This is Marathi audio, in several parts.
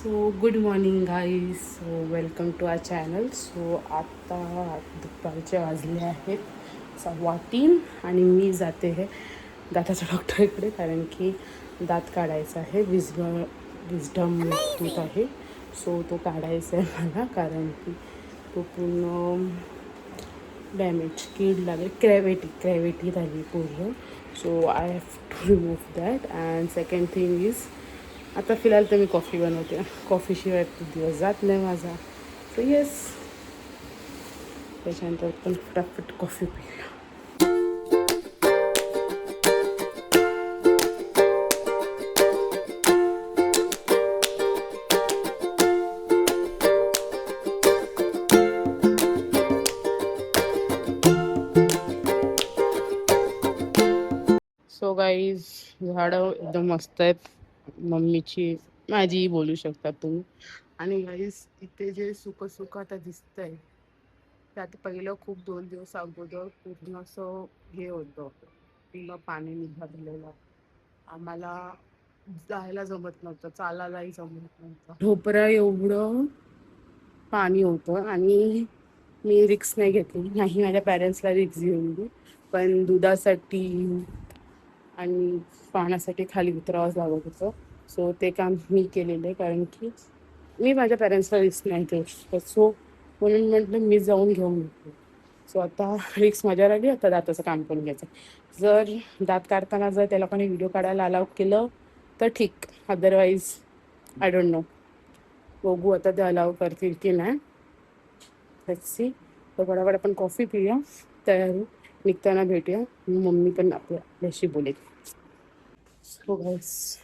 So good morning guys. So welcome to our channel. So आता दुपारचे वाजले आहेत 3:15 आणि मी जाते आहे दाताच्या डॉक्टरकडे, कारण की दात काढायचा आहे. विजडम टूथ आहे, सो तो काढायचा आहे मला, कारण की तो पूर्ण डॅमेज कीड लागेल, क्रॅव्हिटी झाली पूर्ण. So I have to remove that. And second thing is, आता फिलहाल तर मी कॉफी बनवते. कॉफीशिवाय दिवस जात नाही माझा. सो येस, त्याच्यानंतर पण फटाफट कॉफी पिऊया. सो गाईज, झाडं एकदम मस्त आहेत. मम्मीची, माझी बोलू शकता तुम्ही. आणि गाईज, इथे जे सुकं आता दिसतंय, त्यात पहिलं खूप 2 दिवस अगोदर पूर्ण असं हे होतं, पूर्ण पाणी निघालेलं. आम्हाला जायला जमत नव्हतं, चालायलाही जमत नव्हतं. ढोपरा एवढं पाणी होतं आणि मी रिक्स नाही घेतली. नाही, माझ्या पॅरेंट्सला रिक्स घेऊन दिली, पण दुधासाठी आणि पाण्यासाठी खाली उतरावंच लागत होतं. सो ते काम मी केलेलं आहे, कारण की मी माझ्या पॅरेंट्सला रिस्क नाही देऊ शकत. सो म्हणून म्हटलं मी जाऊन घेऊन येतो. सो आता रिक्स माझ्यावर आली, आता दाताचं काम करून घ्यायचं. जर दात काढताना जर त्याला कोणी व्हिडिओ काढायला अलाउ केलं तर ठीक, अदरवाईज आय डोंट नो. बघू आता ते अलाउ करतील की नाही. Let's see. तर बरोबर आपण कॉफी पिऊया, तयार होऊ, निघताना भेटूया. मम्मी पण आपल्याशी बोलेल. सो गाईस,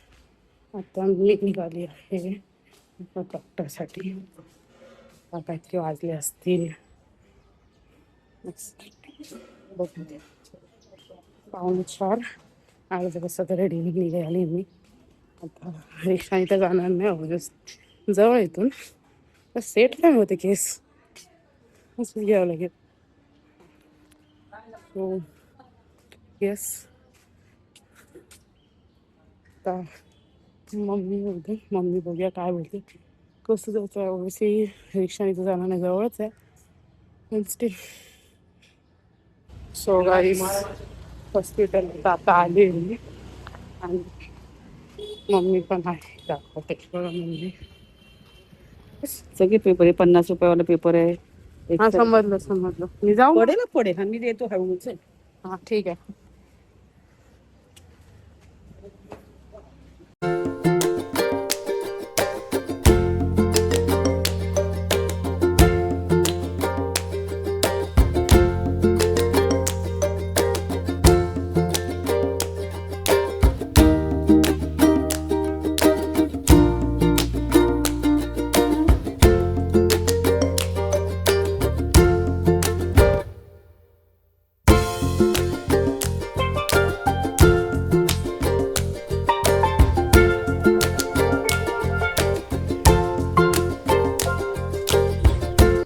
आता मी निघाली आहे डॉक्टरसाठी. काहीतरी वाजले असतील, बघू दे, 3:45. आज कसं तर रेडी निघाली मी. आता रिक्षाने तर जाणार नाही, ऑब्वियस जवळ इथून. तर सेट काय होते केस, असं घ्यावं लागेल. सो येस, आता मम्मी बघूया काय बोलते, कसं जायचं. ऑब्वियसली रिक्षाने तर जाणार नाही, जवळच आहे. सो गाईस, हॉस्पिटल आता आली मी आणि मम्मी पण आहे, दाखवते बघा मम्मी. सगळे पेपर आहे, 50 रुपयावाला पेपर आहे. हा, समजलं. मी जाऊ? पडेल हा, मी देतो हळूच. हा, ठीक आहे.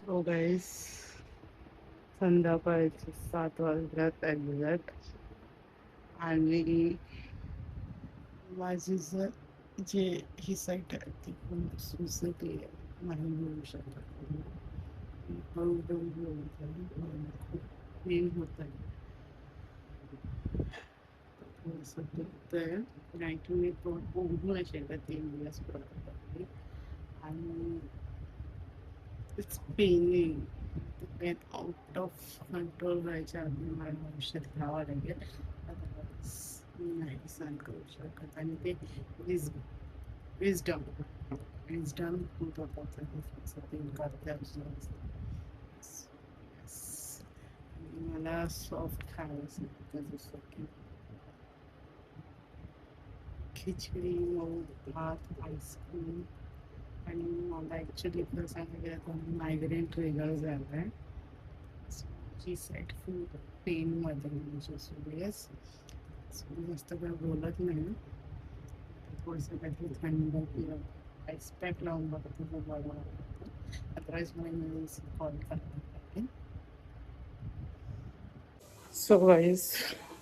सो गाईस, संध्याकाळचे 7 वाजल्यात एक्झॅक्ट. आणि माझी जर जे ही साईट आहे ती पण सुचली नाही मिळू शकत. खूप पेन होत आहे, थोडंसं दुखतंय. नाईट मी उघडू नाही शकत 3 दिवस प्रॉपर. आणि it's paining. Get out of control व्हायच्या आधी मला औषध घ्यावं लागेल, नाही सहन करू शकत. आणि ते विजडम खूप होतं, पेन करते. मला सॉफ्ट खायचं होतं, जसं की खिचडी, मऊ भात, आईस्क्रीम. आणि मला ॲक्च्युली खरं सांगायला गेलं तर मायग्रेन ट्रिगर झालं आहे. जी साईड फुल पेनमध्ये म्हणजे सिरियस. जास्त काय बोलत नाही, थोडंसं काहीतरी थंड किंवा आईस पॅक लावून बघतो, बघावं लागतं. अदरवाईज मला इमर्जन्सी कॉल करावं लागेल. सो गाईज,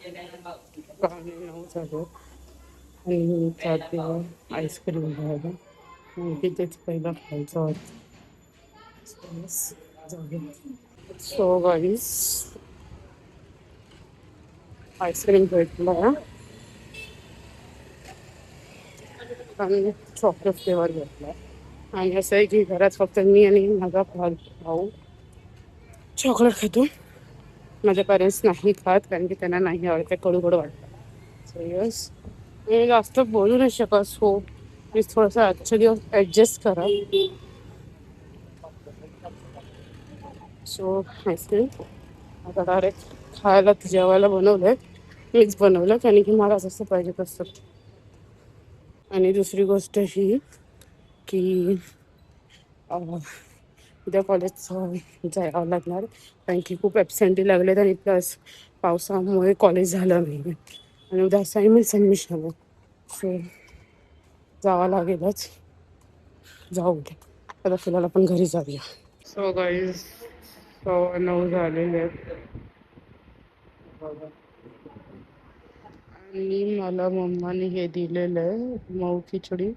9:15 झालं आणि मी जाते आईस्क्रीम घ्यायला. आणखी तेच पहिलं खायचं होतं. सो गाईस आईस्क्रीम भेटला आणि चॉकलेट फ्लेवर घेतला. आणि असं आहे की घरात फक्त मी आणि माझा भाऊ चॉकलेट खातो. माझे पेरेंट्स नाही खात कारण की त्यांना नाही आवडत, ते कडू कडू वाटतं. सो यस, मी जास्त बोलू नाही शकत. सो प्लीज थोडंसं आजच्या दिवस ॲडजस्ट करा. सो आईस्क्रीम आता डायरेक्ट खायला जेवायला बनवलंय. मीच बनवलं कारण की मला जसं पाहिजे तसं. आणि दुसरी गोष्ट ही की उद्या कॉलेजचं जायला लागणार कारण की खूप ॲबसेंटी लागलेत आणि प्लस पावसामुळे कॉलेज झालं नाही आणि उद्या असाइनमेंट सबमिशन आहे. सो जावं लागेलच. जाऊ दे आता, फिलहाल आपण घरी जाऊया. सो गाईज 9:15 झालेले आहेत बघा. आणि मला मम्माने हे दिलेलं आहे मऊ खिचडी.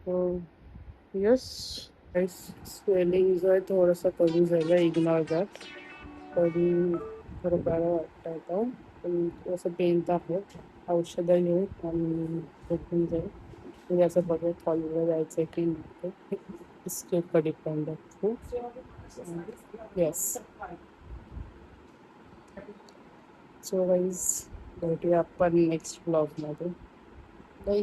हो यस, स्वेलिंग जो आहे थोडंसं कमी झालं, इग्नोर दॅट. तरी थोडं बरं वाटतं आता, पण थोडंसं पेन तर आहे. औषधं घेऊ आणि झोपून जाईल. म्हणजे असं बघत कॉलेजला जायचं की नाही स्टेपवर डिपेंड आहे. येस. सो वाईज भेटूया आपण नेक्स्ट ब्लॉगमध्ये. बाय.